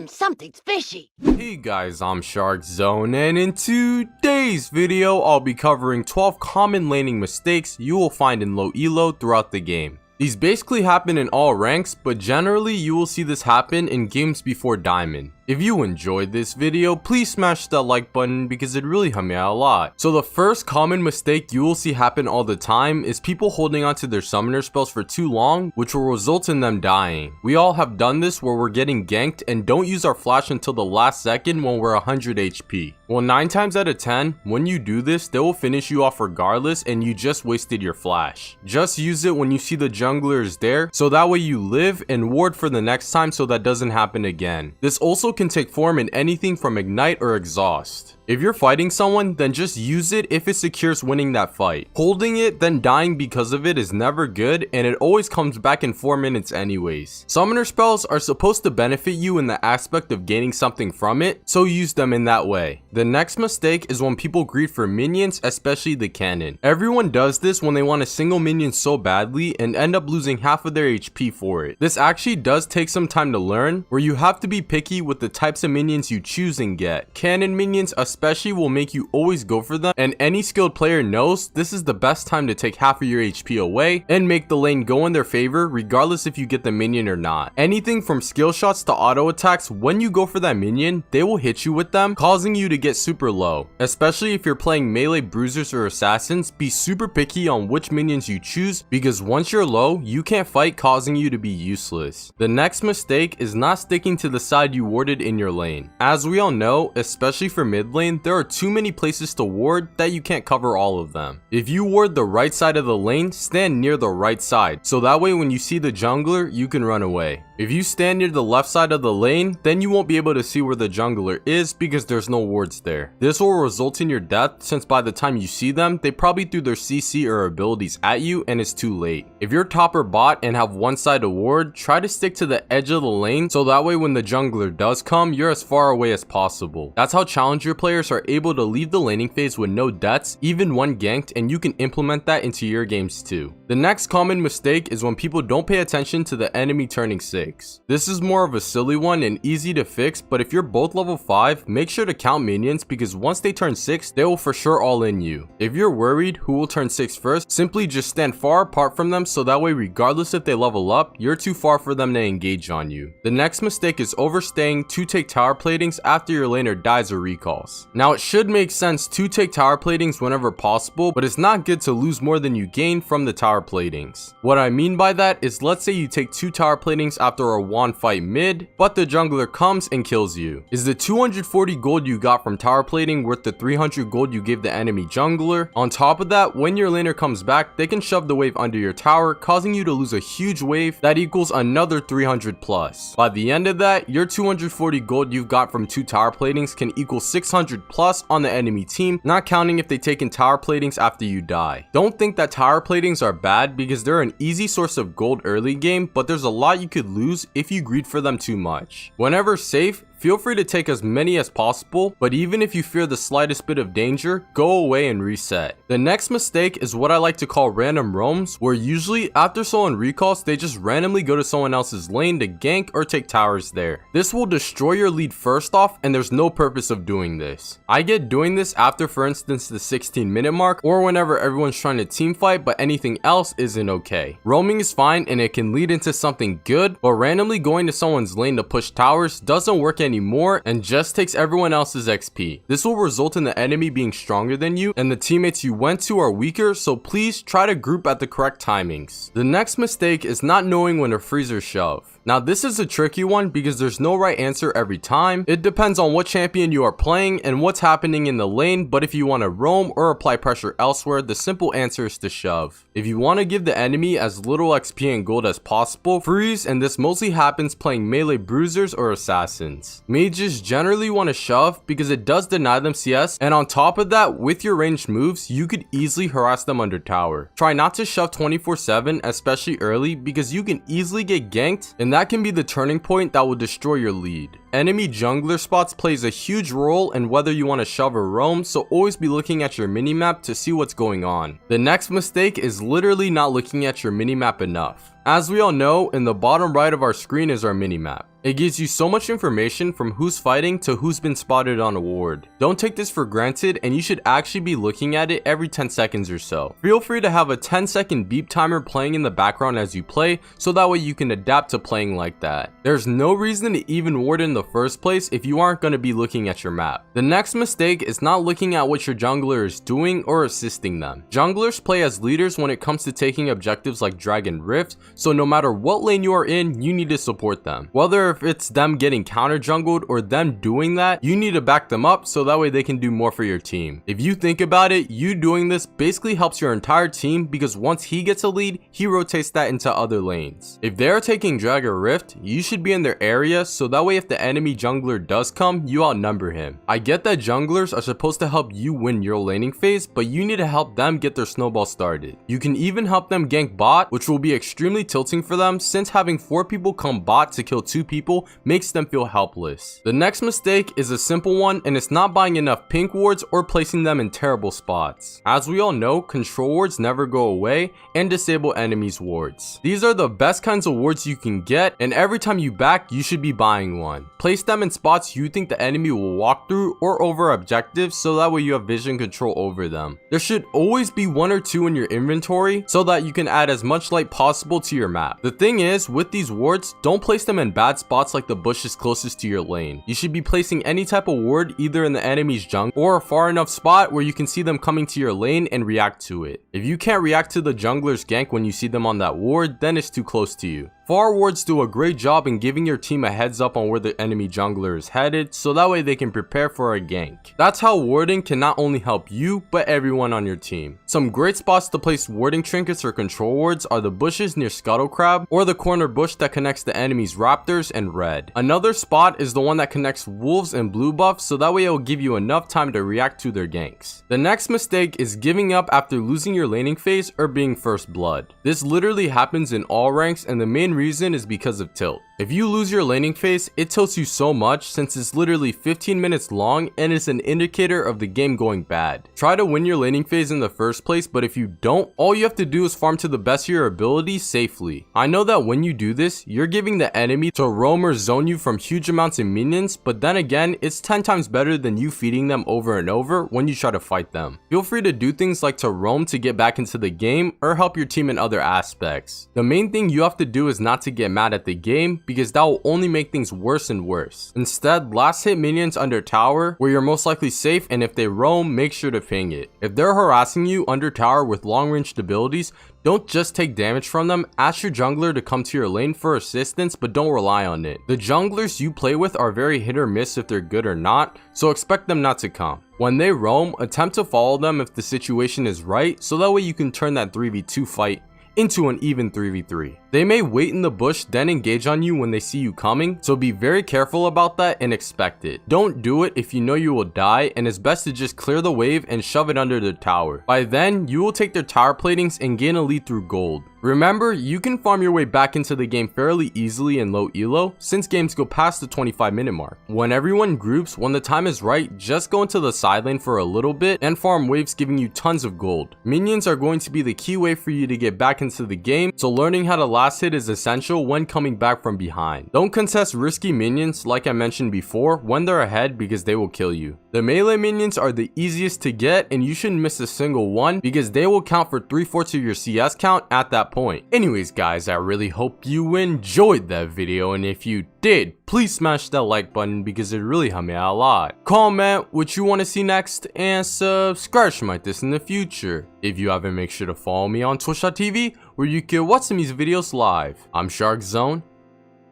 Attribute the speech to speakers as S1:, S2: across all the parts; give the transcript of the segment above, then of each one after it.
S1: Something's fishy.
S2: Hey guys, I'm SharkZone, and in today's video, I'll be covering 12 common laning mistakes you will find in low elo throughout the game. These basically happen in all ranks, but generally you will see this happen in games before Diamond. If you enjoyed this video, please smash that like button because it really helped me out a lot. So the first common mistake you will see happen all the time is people holding onto their summoner spells for too long, which will result in them dying. We all have done this where we're getting ganked and don't use our flash until the last second when we're 100 HP. Well, 9 times out of 10, when you do this, they will finish you off regardless and you just wasted your flash. Just use it when you see the jungler is there, so that way you live and ward for the next time so that doesn't happen again. This also can take form in anything from ignite or exhaust. If you're fighting someone, then just use it if it secures winning that fight. Holding it then dying because of it is never good, and it always comes back in 4 minutes anyways. Summoner spells are supposed to benefit you in the aspect of gaining something from it, so use them in that way. The next mistake is when people greed for minions, especially the cannon. Everyone does this when they want a single minion so badly and end up losing half of their HP for it. This actually does take some time to learn, where you have to be picky with the types of minions you choose and get. Cannon minions especially will make you always go for them, and any skilled player knows this is the best time to take half of your HP away and make the lane go in their favor regardless if you get the minion or not. Anything from skill shots to auto attacks, when you go for that minion, they will hit you with them, causing you to get super low. Especially if you're playing melee bruisers or assassins, be super picky on which minions you choose because once you're low, you can't fight, causing you to be useless. The next mistake is not sticking to the side you warded in your lane. As we all know, especially for mid lane, there are too many places to ward that you can't cover all of them. If you ward the right side of the lane, stand near the right side, so that way when you see the jungler, you can run away. If you stand near the left side of the lane, then you won't be able to see where the jungler is because there's no wards there. This will result in your death, since by the time you see them, they probably threw their CC or abilities at you and it's too late. If you're top or bot and have one side to ward, try to stick to the edge of the lane so that way when the jungler does come, you're as far away as possible. That's how challenger players are able to leave the laning phase with no deaths, even when ganked, and you can implement that into your games too. The next common mistake is when people don't pay attention to the enemy turning 6. This is more of a silly one and easy to fix, but if you're both level 5, make sure to count minions because once they turn 6, they will for sure all in you. If you're worried who will turn 6 first, simply just stand far apart from them so that way regardless if they level up, you're too far for them to engage on you. The next mistake is overstaying to take tower platings after your laner dies or recalls. Now it should make sense to take tower platings whenever possible, but it's not good to lose more than you gain from the tower platings. What I mean by that is, let's say you take 2 tower platings after a wand fight mid, but the jungler comes and kills you. Is the 240 gold you got from tower plating worth the 300 gold you gave the enemy jungler? On top of that, when your laner comes back, they can shove the wave under your tower, causing you to lose a huge wave that equals another 300 plus. By the end of that, your 240 gold you've got from 2 tower platings can equal 600 plus on the enemy team, not counting if they take in tower platings after you die. Don't think that tower platings are bad because they're an easy source of gold early game, but there's a lot you could lose if you greed for them too much. Whenever safe, feel free to take as many as possible, but even if you fear the slightest bit of danger, go away and reset. The next mistake is what I like to call random roams, where usually after someone recalls, they just randomly go to someone else's lane to gank or take towers there. This will destroy your lead first off, and there's no purpose of doing this. I get doing this after, for instance, the 16-minute mark, or whenever everyone's trying to team fight but anything else isn't okay. Roaming is fine and it can lead into something good, but randomly going to someone's lane to push towers doesn't work anymore and just takes everyone else's XP. This will result in the enemy being stronger than you and the teammates you went to are weaker, so please try to group at the correct timings. The next mistake is not knowing when to freeze or shove. Now this is a tricky one because there's no right answer every time. It depends on what champion you are playing and what's happening in the lane, but if you want to roam or apply pressure elsewhere, the simple answer is to shove. If you want to give the enemy as little XP and gold as possible, freeze, and this mostly happens playing melee bruisers or assassins. Mages generally want to shove because it does deny them CS, and on top of that, with your ranged moves, you could easily harass them under tower. Try not to shove 24/7, especially early, because you can easily get ganked and that can be the turning point that will destroy your lead. enemy jungler spots plays a huge role in whether you want to shove or roam, so always be looking at your minimap to see what's going on. The next mistake is literally not looking at your minimap enough. As we all know, in the bottom right of our screen is our minimap. It gives you so much information from who's fighting to who's been spotted on a ward. Don't take this for granted, and you should actually be looking at it every 10 seconds or so. Feel free to have a 10-second beep timer playing in the background as you play, so that way you can adapt to playing like that. There's no reason to even ward in the first place if you aren't going to be looking at your map. The next mistake is not looking at what your jungler is doing or assisting them. Junglers play as leaders when it comes to taking objectives like Dragon Rift, so no matter what lane you are in, you need to support them. Whether if it's them getting counter jungled or them doing that, you need to back them up so that way they can do more for your team. If you think about it, you doing this basically helps your entire team, because once he gets a lead, he rotates that into other lanes. If they're taking Dragon Rift, you should be in their area, so that way if the enemy jungler does come, you outnumber him. I get that junglers are supposed to help you win your laning phase, but you need to help them get their snowball started. You can even help them gank bot, which will be extremely tilting for them, since having 4 people come bot to kill 2 people makes them feel helpless. The next mistake is a simple one, and it's not buying enough pink wards or placing them in terrible spots. As we all know, control wards never go away, and disable enemies wards. These are the best kinds of wards you can get, and every time you back, you should be buying one. Place them in spots you think the enemy will walk through or over objectives, so that way you have vision control over them. There should always be 1 or 2 in your inventory so that you can add as much light possible to your map. The thing is, with these wards, don't place them in bad spots like the bushes closest to your lane. You should be placing any type of ward either in the enemy's jungle or a far enough spot where you can see them coming to your lane and react to it. If you can't react to the jungler's gank when you see them on that ward, then it's too close to you. Far wards do a great job in giving your team a heads up on where the enemy jungler is headed, so that way they can prepare for a gank. That's how warding can not only help you, but everyone on your team. Some great spots to place warding trinkets or control wards are the bushes near Scuttle Crab, or the corner bush that connects the enemy's raptors and red. Another spot is the one that connects wolves and blue buffs, so that way it will give you enough time to react to their ganks. The next mistake is giving up after losing your laning phase or being first blood. This literally happens in all ranks, and the main reason is because of tilt. If you lose your laning phase, it tilts you so much since it's literally 15 minutes long and is an indicator of the game going bad. Try to win your laning phase in the first place, but if you don't, all you have to do is farm to the best of your ability safely. I know that when you do this, you're giving the enemy to roam or zone you from huge amounts of minions, but then again, it's 10 times better than you feeding them over and over when you try to fight them. Feel free to do things like to roam to get back into the game or help your team in other aspects. The main thing you have to do is not to get mad at the game, because that will only make things worse and worse. Instead, last hit minions under tower where you're most likely safe, and if they roam, make sure to ping it. If they're harassing you under tower with long ranged abilities, don't just take damage from them, ask your jungler to come to your lane for assistance, but don't rely on it. The junglers you play with are very hit or miss if they're good or not, so expect them not to come. When they roam, attempt to follow them if the situation is right, so that way you can turn that 3v2 fight into an even 3v3. They may wait in the bush then engage on you when they see you coming, so be very careful about that and expect it. Don't do it if you know you will die, and it's best to just clear the wave and shove it under their tower. By then, you will take their tower platings and gain a lead through gold. Remember, you can farm your way back into the game fairly easily in low elo, since games go past the 25-minute mark. When everyone groups, when the time is right, just go into the side lane for a little bit and farm waves giving you tons of gold. Minions are going to be the key way for you to get back into the game, so learning how to last hit is essential when coming back from behind. Don't contest risky minions like I mentioned before when they're ahead, because they will kill you. The melee minions are the easiest to get, and you shouldn't miss a single one because they will count for 3/4 of your CS count at that point. Anyways guys, I really hope you enjoyed that video, and if you did, please smash that like button because it really helped me out a lot. Comment what you want to see next and subscribe to my this in the future. If you haven't, make sure to follow me on twitch.tv where you can watch some of these videos live. I'm Shark Zone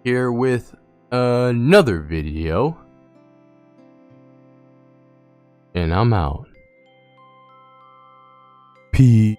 S2: here with another video, and I'm out. Peace.